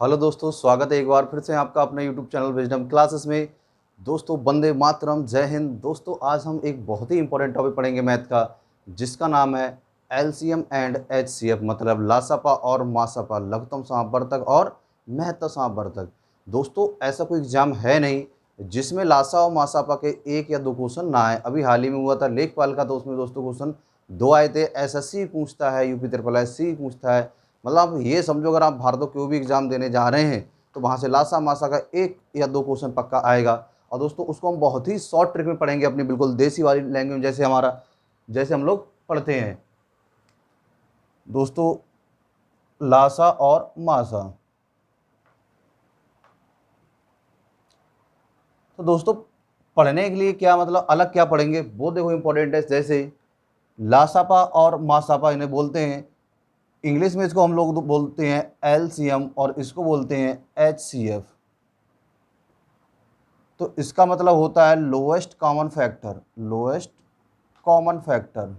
Hello दोस्तों, स्वागत है एक बार फिर से आपका अपने यूट्यूब चैनल विजडम क्लासेस में। दोस्तों, वंदे मातरम, जय हिंद। दोस्तों, आज हम एक बहुत ही इंपॉर्टेंट टॉपिक पढ़ेंगे मैथ का, जिसका नाम है एलसीएम एंड एचसीएफ, मतलब लासापा और मासापा, लघुत्तम समापवर्तक और महत्तम समापवर्तक। दोस्तों, ऐसा कोई एग्जाम है नहीं जिसमें लासा और मासापा के एक या दो क्वेश्चन ना आए। अभी हाल ही में हुआ था लेखपाल का, तो उसमें दोस्तों क्वेश्चन दो आए थे। एसएससी पूछता है, यूपी ट्रिपल एससी पूछता है। मतलब ये समझो, अगर आप भारत कोई भी एग्ज़ाम देने जा रहे हैं तो वहाँ से लासा मासा का एक या दो क्वेश्चन पक्का आएगा। और दोस्तों, उसको हम बहुत ही शॉर्ट ट्रिक में पढ़ेंगे, अपनी बिल्कुल देसी वाली लैंग्वेज में, जैसे हम लोग पढ़ते हैं। दोस्तों, लासा और मासा। तो दोस्तों, पढ़ने के लिए क्या मतलब अलग क्या पढ़ेंगे वो देखो इंपॉर्टेंट है। जैसे लासापा और मासापा इन्हें बोलते हैं, इंग्लिश में इसको हम लोग बोलते हैं एलसीएम और इसको बोलते हैं एचसीएफ। तो इसका मतलब होता है lowest common factor, lowest common factor,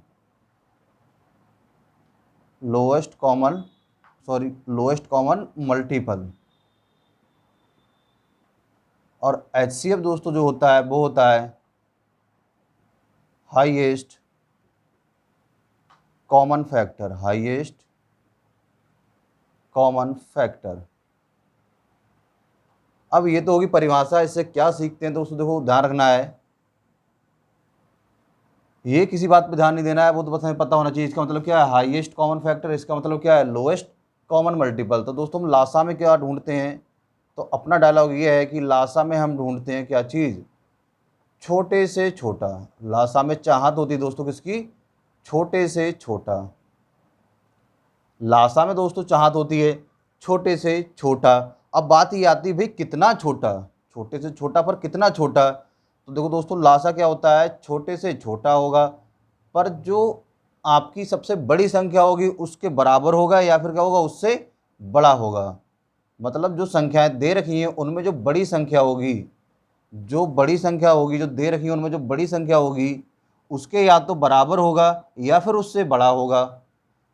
lowest common lowest common multiple. और एचसीएफ दोस्तों जो होता है वो होता है highest common factor, highest common factor. अब ये तो होगी परिभाषा, इससे क्या सीखते हैं दोस्तों देखो ध्यान रखना है, ये किसी बात पे ध्यान नहीं देना है, वो तो बस हमें पता होना चाहिए इसका मतलब क्या है हाईएस्ट कॉमन फैक्टर, इसका मतलब क्या है लोएस्ट कॉमन मल्टीपल। तो दोस्तों, हम लासा में क्या ढूंढते हैं, तो अपना डायलॉग ये है कि लासा में हम ढूंढते हैं क्या चीज़, छोटे से छोटा। लासा में चाहत होती है दोस्तों किसकी, छोटे से छोटा। लासा में दोस्तों चाहत होती है छोटे से छोटा। अब बात ये आती है भाई कितना छोटा, छोटे से छोटा पर कितना छोटा। तो देखो दोस्तों, लासा क्या होता है, छोटे से छोटा होगा, पर जो आपकी सबसे बड़ी संख्या होगी उसके बराबर होगा, या फिर क्या होगा उससे बड़ा होगा। मतलब जो संख्याएं दे रखी हैं उनमें जो बड़ी संख्या होगी, जो बड़ी संख्या होगी जो दे रखी है उनमें जो बड़ी संख्या होगी उसके या तो बराबर होगा या फिर उससे बड़ा होगा।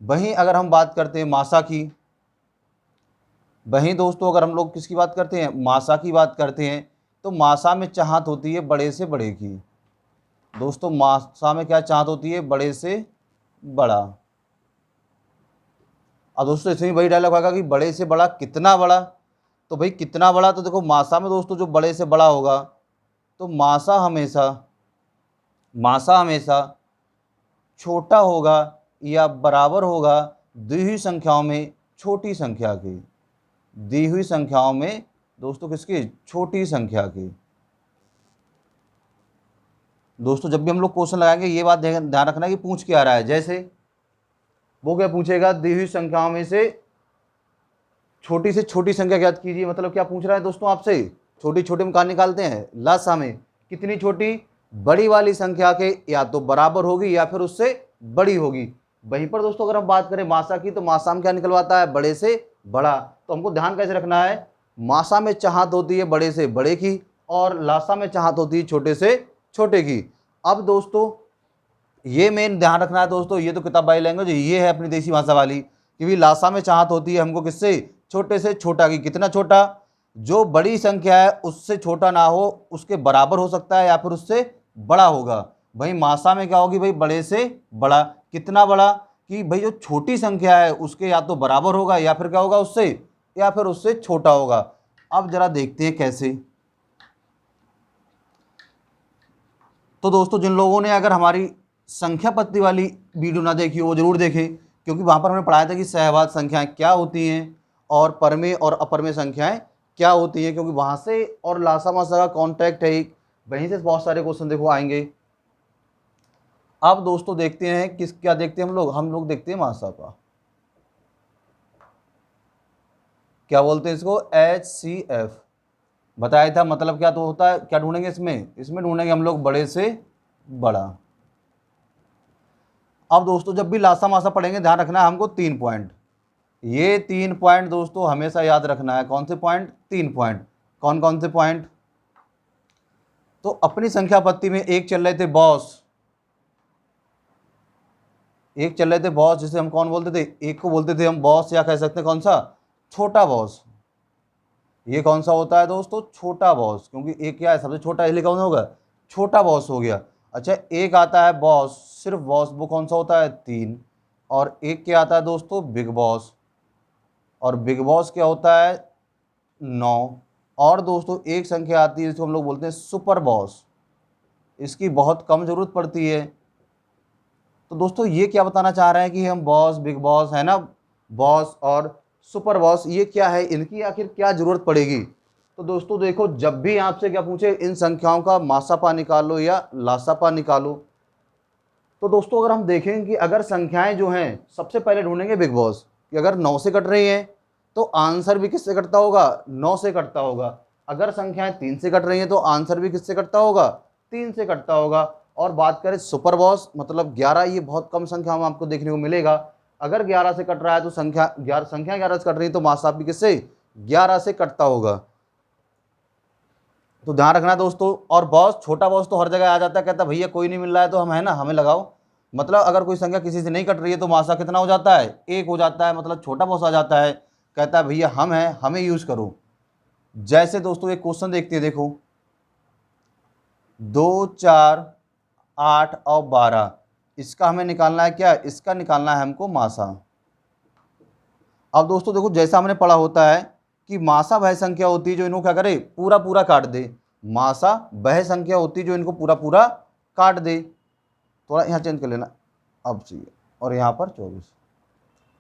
वहीं अगर हम बात करते हैं मासा की, वहीं दोस्तों अगर हम लोग किसकी बात करते हैं, मासा की बात करते हैं, तो मासा में चाहत होती है बड़े से बड़े की। दोस्तों, मासा में क्या चाहत होती है, बड़े से बड़ा। अब दोस्तों इसमें वही डायलॉग आएगा कि बड़े से बड़ा कितना बड़ा। तो भाई कितना बड़ा, तो देखो मासा में दोस्तों जो बड़े से बड़ा होगा, तो मासा हमेशा छोटा होगा या बराबर होगा दी हुई संख्याओं में छोटी संख्या की, दी हुई संख्याओं में दोस्तों किसकी, छोटी संख्या की। दोस्तों, जब भी हम लोग क्वेश्चन लगाएंगे ये बात ध्यान रखना कि पूछ क्या रहा है। जैसे वो क्या पूछेगा, दी हुई संख्याओं में से छोटी संख्या ज्ञात कीजिए। मतलब क्या पूछ रहा है दोस्तों आपसे, छोटी छोटी हम कहाँ निकालते हैं, लासा में। कितनी छोटी, बड़ी वाली संख्या के या तो बराबर होगी या फिर उससे बड़ी होगी। वहीं पर दोस्तों अगर हम बात करें मासा की, तो मासा में क्या निकलवाता है, बड़े से बड़ा। तो हमको ध्यान कैसे रखना है, मासा में चाहत होती है बड़े से बड़े की और लासा में चाहत होती है छोटे से छोटे की। अब दोस्तों ये मेन ध्यान रखना है दोस्तों, ये तो किताबाई लैंग्वेज, ये है अपनी देसी भाषा वाली, क्योंकि लासा में चाहत होती है हमको किससे, छोटे से छोटा की। कितना छोटा, जो बड़ी संख्या है उससे छोटा ना हो, उसके बराबर हो सकता है या फिर उससे बड़ा होगा। भाई मासा में क्या होगी, भाई बड़े से बड़ा। कितना बड़ा, कि भाई जो छोटी संख्या है उसके या तो बराबर होगा या फिर क्या होगा उससे, या फिर उससे छोटा होगा। अब जरा देखते हैं कैसे। तो दोस्तों, जिन लोगों ने अगर हमारी संख्या पत्ती वाली वीडियो ना देखी हो वो जरूर देखें, क्योंकि वहाँ पर हमने पढ़ाया था कि सहवाद संख्याएं क्या होती हैं और परमेय और अपरमेय संख्याएं क्या होती हैं, क्योंकि वहाँ से और लासा मासा का कॉन्टैक्ट है एक, वहीं से बहुत सारे क्वेश्चन देखो आएंगे। अब दोस्तों देखते हैं किस क्या देखते हैं हम लोग देखते हैं मासा का, क्या बोलते हैं इसको, HCF बताया था। मतलब क्या तो होता है, क्या ढूंढेंगे इसमें, इसमें ढूंढेंगे हम लोग बड़े से बड़ा। अब दोस्तों जब भी लासा मासा पढ़ेंगे ध्यान रखना है हमको 3 पॉइंट, ये 3 पॉइंट दोस्तों हमेशा याद रखना है। कौन से पॉइंट, 3 पॉइंट। कौन कौन से पॉइंट, तो अपनी संख्या पत्ती में एक चल रहे थे बॉस, एक चल रहे थे बॉस, जिसे हम कौन बोलते थे, एक को बोलते थे हम बॉस, या कह सकते हैं कौन सा, छोटा बॉस। ये कौन सा होता है दोस्तों, छोटा बॉस, क्योंकि एक क्या है सबसे छोटा, इसलिए कौन होगा, छोटा बॉस हो गया। अच्छा, एक आता है बॉस, सिर्फ बॉस, वो कौन सा होता है, 3। और एक क्या आता है दोस्तों, बिग बॉस, और बिग बॉस क्या होता है, 9। और दोस्तों एक संख्या आती है जिसको हम लोग बोलते हैं सुपर बॉस, इसकी बहुत कम जरूरत पड़ती है। तो दोस्तों ये क्या बताना चाह रहे हैं कि हम बॉस, बिग बॉस है ना, बॉस और सुपर बॉस, ये क्या है, इनकी आखिर क्या जरूरत पड़ेगी। तो दोस्तों देखो, जब भी आपसे क्या पूछे, इन संख्याओं का मासापा निकालो या लासापा निकालो, तो दोस्तों अगर हम देखें कि अगर संख्याएं जो हैं, सबसे पहले ढूंढेंगे बिग बॉस, कि अगर 9 से कट रही हैं तो आंसर भी किससे कटता होगा, 9 से कटता होगा। अगर संख्याएं 3 से कट रही हैं तो आंसर भी किससे कटता होगा, 3 से कटता होगा। और बात करें सुपर बॉस मतलब 11, ये बहुत कम संख्या में आपको देखने को मिलेगा। अगर 11 से कट रहा है तो संख्या 11 से कट रही है तो मासाब भी किससे, 11 से कटता होगा। तो ध्यान रखना दोस्तों। और बॉस, छोटा बॉस तो हर जगह आ जाता है, कहता है भैया कोई नहीं मिल रहा है तो हम है ना, हमें लगाओ। मतलब अगर कोई संख्या किसी से नहीं कट रही है तो मासा कितना हो जाता है, 1 हो जाता है, मतलब छोटा बॉस आ जाता है, कहता है भैया हम हैं, हमें यूज करो। जैसे दोस्तों एक क्वेश्चन देखते हैं, देखो 2, 4, 8 और 12, इसका हमें निकालना है क्या, इसका निकालना है हमको मासा। अब दोस्तों देखो, जैसा हमने पढ़ा होता है कि मासा वह संख्या होती है जो इनको क्या करे, पूरा पूरा काट दे। मासा वह संख्या होती है जो इनको पूरा पूरा काट दे। थोड़ा यहाँ चेंज कर लेना, अब चाहिए, और यहाँ पर 24।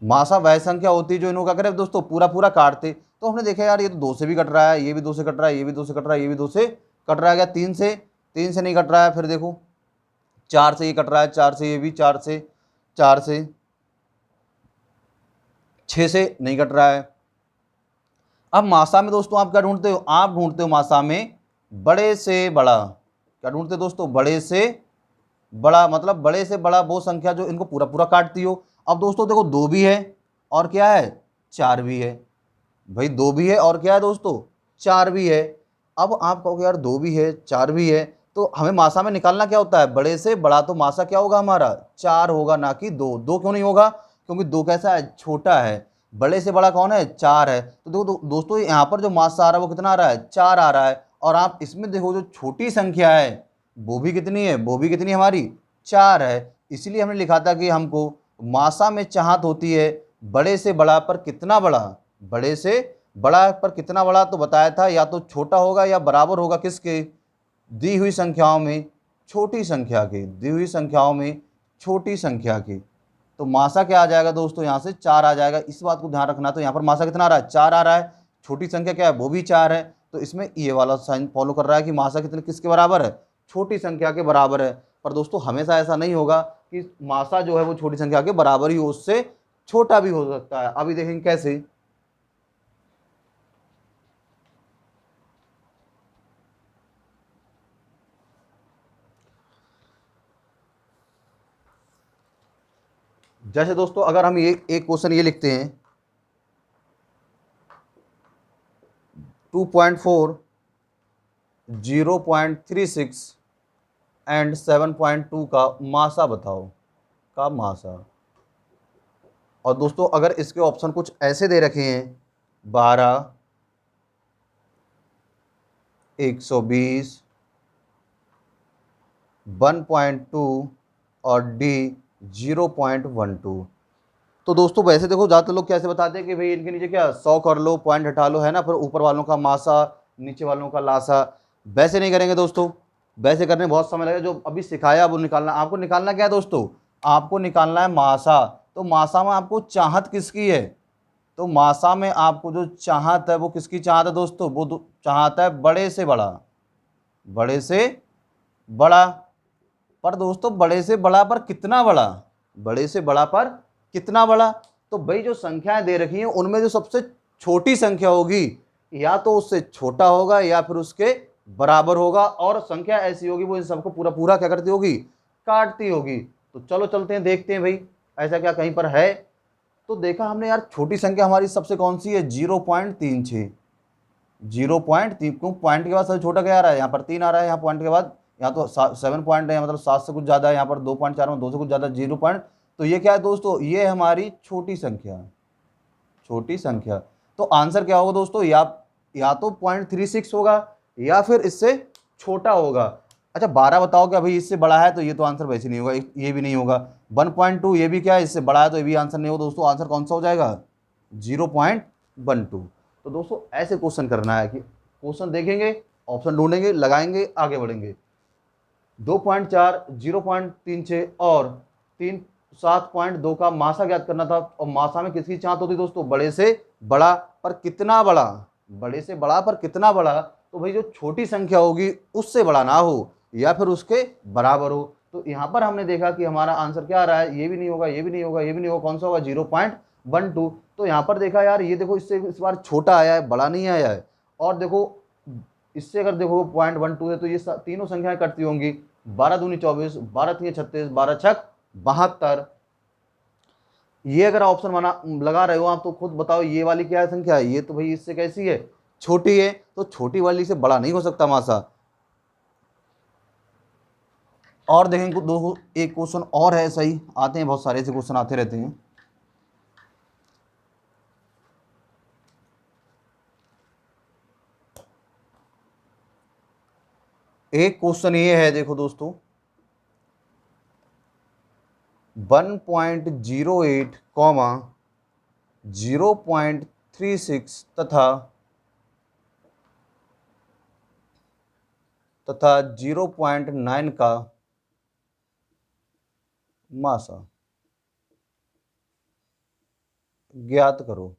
मासा वह संख्या होती है जो इनको क्या करे दोस्तों, पूरा पूरा काटते। तो हमने देखा यार, ये तो 2 से भी कट रहा है, ये भी 2 से कट रहा है, ये भी 2 से कट रहा है, ये भी 2 से कट रहा है, क्या 3 से नहीं कट रहा है। फिर देखो 4 से ये कट रहा है, 4 से ये भी, 4 से 6 से नहीं कट रहा है। अब मासा में दोस्तों आप क्या ढूंढते हो, आप ढूंढते हो मासा में बड़े से बड़ा। क्या ढूंढते हो दोस्तों, बड़े से बड़ा, मतलब बड़े से बड़ा वो संख्या जो इनको पूरा पूरा काटती हो। अब दोस्तों देखो 2 भी है और क्या है, 4 भी है। भाई 2 भी है और क्या है दोस्तों, 4 भी है। अब आप कहोगे यार 2 भी है 4 भी है, तो हमें मासा में निकालना क्या होता है, बड़े से बड़ा। तो मासा क्या होगा हमारा, 4 होगा, ना कि 2। 2 क्यों नहीं होगा, क्योंकि 2 कैसा है, छोटा है। बड़े से बड़ा कौन है, 4 है। तो देखो दोस्तों यहाँ पर जो मासा आ रहा है वो कितना आ रहा है, 4 आ रहा है। और आप इसमें देखो जो छोटी संख्या है वो भी कितनी है, वो भी कितनी हमारी, 4 है। इसलिए हमने लिखा था कि हमको मासा में चाहत होती है बड़े से बड़ा पर कितना बड़ा, बड़े से बड़ा पर कितना बड़ा। तो बताया था या तो छोटा होगा या बराबर होगा किसके, दी हुई संख्याओं में छोटी संख्या के, दी हुई संख्याओं में छोटी संख्या के। तो मासा क्या आ जाएगा दोस्तों, यहाँ से 4 आ जाएगा। इस बात को ध्यान रखना। तो यहाँ पर मासा कितना आ रहा है, 4 आ रहा है। छोटी संख्या क्या है, वो भी 4 है। तो इसमें ये वाला साइन फॉलो कर रहा है कि मासा कितने किसके बराबर है, छोटी संख्या के बराबर है। पर दोस्तों हमेशा ऐसा नहीं होगा कि मासा जो है वो छोटी संख्या के बराबर ही हो, उससे छोटा भी हो सकता है। अभी देखेंगे कैसे। जैसे दोस्तों अगर हम ये एक क्वेश्चन ये लिखते हैं 2.4, 0.36 एंड 7.2 का मासा बताओ, का मासा। और दोस्तों अगर इसके ऑप्शन कुछ ऐसे दे रखे हैं 12, 120, 1.2 और डी 0.12। तो दोस्तों वैसे देखो ज़्यादातर लोग कैसे बताते हैं कि भाई इनके नीचे क्या 100 कर लो, पॉइंट हटा लो, है ना, फिर ऊपर वालों का मासा नीचे वालों का लासा। वैसे नहीं करेंगे दोस्तों, वैसे करने में बहुत समय लगेगा। जो अभी सिखाया वो निकालना, आपको निकालना क्या है दोस्तों, आपको निकालना है मासा। तो मासा में आपको चाहत किसकी है, तो मासा में आपको जो चाहत है वो किसकी चाहत है दोस्तों, वो चाहत है बड़े से बड़ा, बड़े से बड़ा। पर दोस्तों बड़े से बड़ा पर कितना बड़ा, बड़े से बड़ा पर कितना बड़ा। तो भाई जो संख्याएं दे रखी हैं उनमें जो सबसे छोटी संख्या होगी या तो उससे छोटा होगा या फिर उसके बराबर होगा। और संख्या ऐसी होगी वो इन सबको पूरा पूरा क्या करती होगी, काटती होगी। तो चलो चलते हैं, देखते हैं भाई ऐसा क्या कहीं पर है। तो देखा हमने यार, छोटी संख्या हमारी सबसे कौन सी है, 0.36। 0.3, क्यों, पॉइंट के बाद सबसे छोटा क्या आ रहा है, यहाँ पर 3 आ रहा है, यहाँ पॉइंट के बाद यहाँ तो 7 पॉइंट है, मतलब 7 से कुछ ज़्यादा है, यहाँ पर 2.4 में 2 से कुछ ज़्यादा, 0 पॉइंट। तो ये क्या है दोस्तों, ये हमारी छोटी संख्या, छोटी संख्या। तो आंसर क्या होगा दोस्तों, या या तो 0.36 होगा या फिर इससे छोटा होगा। अच्छा 12 बताओ क्या भाई इससे बड़ा है, तो ये तो आंसर वैसे नहीं होगा, ये भी नहीं होगा। 1.2 ये भी क्या है, इससे बड़ा है, तो ये भी आंसर नहीं होगा दोस्तों। आंसर कौन सा हो जाएगा, 0.12। तो दोस्तों ऐसे क्वेश्चन करना है कि क्वेश्चन देखेंगे, ऑप्शन ढूंढेंगे, लगाएंगे, आगे बढ़ेंगे। 2.4, 0.36 और 7.2 का मासा ज्ञात करना था। और मासा में किसकी चाहत होती दोस्तों, बड़े से बड़ा पर कितना बड़ा, बड़े से बड़ा पर कितना बड़ा। तो भाई जो छोटी संख्या होगी उससे बड़ा ना हो या फिर उसके बराबर हो। तो यहाँ पर हमने देखा कि हमारा आंसर क्या आ रहा है, ये भी नहीं होगा, ये भी नहीं होगा, ये भी नहीं होगा, कौन सा होगा, 0.12। तो यहाँ पर देखा यार, ये देखो इससे इस बार छोटा आया है, बड़ा नहीं आया है। और देखो इससे अगर देखो 0.12 है तो ये तीनों संख्याएं कटती होंगी, 12 दूनी 24, 12 तीन 36, 12 छक 72। ये अगर ऑप्शन बना लगा रहे हो आप तो खुद बताओ ये वाली क्या है संख्या है, ये तो भाई इससे कैसी है, छोटी है, तो छोटी वाली से बड़ा नहीं हो सकता मासा। और देखें दो एक क्वेश्चन और है, सही आते हैं, बहुत सारे ऐसे क्वेश्चन आते रहते हैं। एक क्वेश्चन ये है देखो दोस्तों, 1.08, 0.36 तथा 0.9 का मासा ज्ञात करो।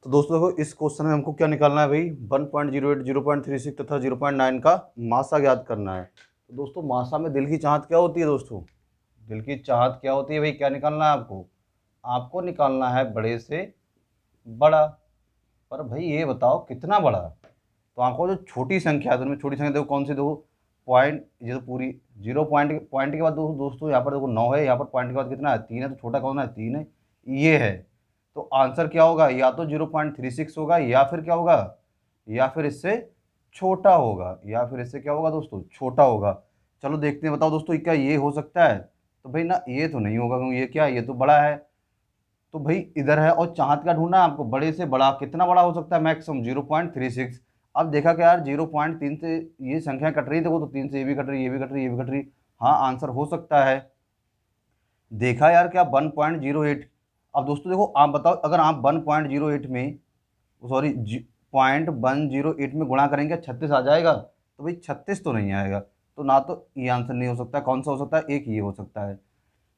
तो दोस्तों देखो इस क्वेश्चन में हमको क्या निकालना है भाई, 1.08, 0.36 तथा 0.9 का मासा ज्ञात करना है। तो दोस्तों मासा में दिल की चाहत क्या होती है दोस्तों, दिल की चाहत क्या होती है भाई, क्या निकालना है आपको, आपको निकालना है बड़े से बड़ा। पर भाई ये बताओ कितना बड़ा। तो आपको जो छोटी संख्या है, तो उनमें छोटी संख्या देखो कौन सी, देखो पॉइंट, ये तो पूरी जीरो पॉइंट के बाद दोस्तों यहाँ पर देखो 9 है, यहाँ पर पॉइंट के बाद कितना है, 3 है, तो छोटा कौन है, 3 है, ये है। तो आंसर क्या होगा, या तो 0.36 होगा या फिर क्या होगा, या फिर इससे छोटा होगा, या फिर इससे क्या होगा दोस्तों, छोटा होगा। चलो देखते हैं, बताओ दोस्तों क्या ये हो सकता है। तो भाई ना ये तो नहीं होगा, क्योंकि ये क्या है, ये तो बड़ा है। तो भाई इधर है, और चाहत का ढूंढना है आपको, बड़े से बड़ा कितना बड़ा हो सकता है, मैक्सिमम 0.36। अब देखा क्या यार, 0.3 से ये संख्या कट रही है, देखो तो 3 से ये भी कट रही है, ये भी कट रही है, ये भी कट रही है। हाँ आंसर हो सकता है। देखा यार क्या, 1.08। अब दोस्तों देखो आप बताओ, अगर आप 1.08 में, सॉरी 0.108 में गुणा करेंगे 36 आ जाएगा, तो भाई 36 तो नहीं आएगा। तो ना तो ये आंसर नहीं हो सकता, कौन सा हो सकता है, एक ये हो सकता है,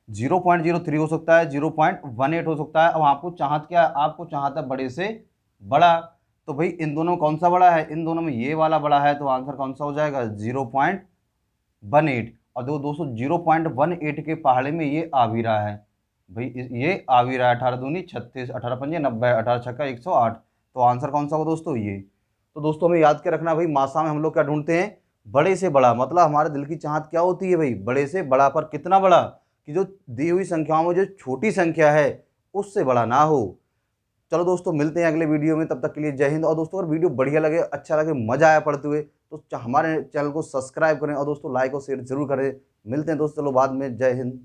0.03 हो सकता है, 0.18 हो सकता है। अब आपको चाहत क्या है, आपको चाहत है बड़े से बड़ा। तो भाई इन दोनों में कौन सा बड़ा है, इन दोनों में ये वाला बड़ा है, तो आंसर कौन सा हो जाएगा, 0.18। और देखो दोस्तों 0.18 के पहाड़े में ये आ भी रहा है, भाई ये आ भी रहा है, 18 दूनी 36, 18 पंजे 90, 18 छक्का 108। तो आंसर कौन सा होगा दोस्तों, ये। तो दोस्तों हमें याद क्या रखना भाई, मासा में हम लोग क्या ढूंढते हैं, बड़े से बड़ा। मतलब हमारे दिल की चाहत क्या होती है भाई, बड़े से बड़ा पर कितना बड़ा, कि जो दी हुई संख्याओं में जो छोटी संख्या है उससे बड़ा ना हो। चलो दोस्तों मिलते हैं अगले वीडियो में, तब तक के लिए जय हिंद। और दोस्तों अगर वीडियो बढ़िया लगे, अच्छा लगे, मजा आया पढ़ते हुए, तो हमारे चैनल को सब्सक्राइब करें और दोस्तों लाइक और शेयर जरूर करें। मिलते हैं दोस्तों, चलो बाद में, जय हिंद।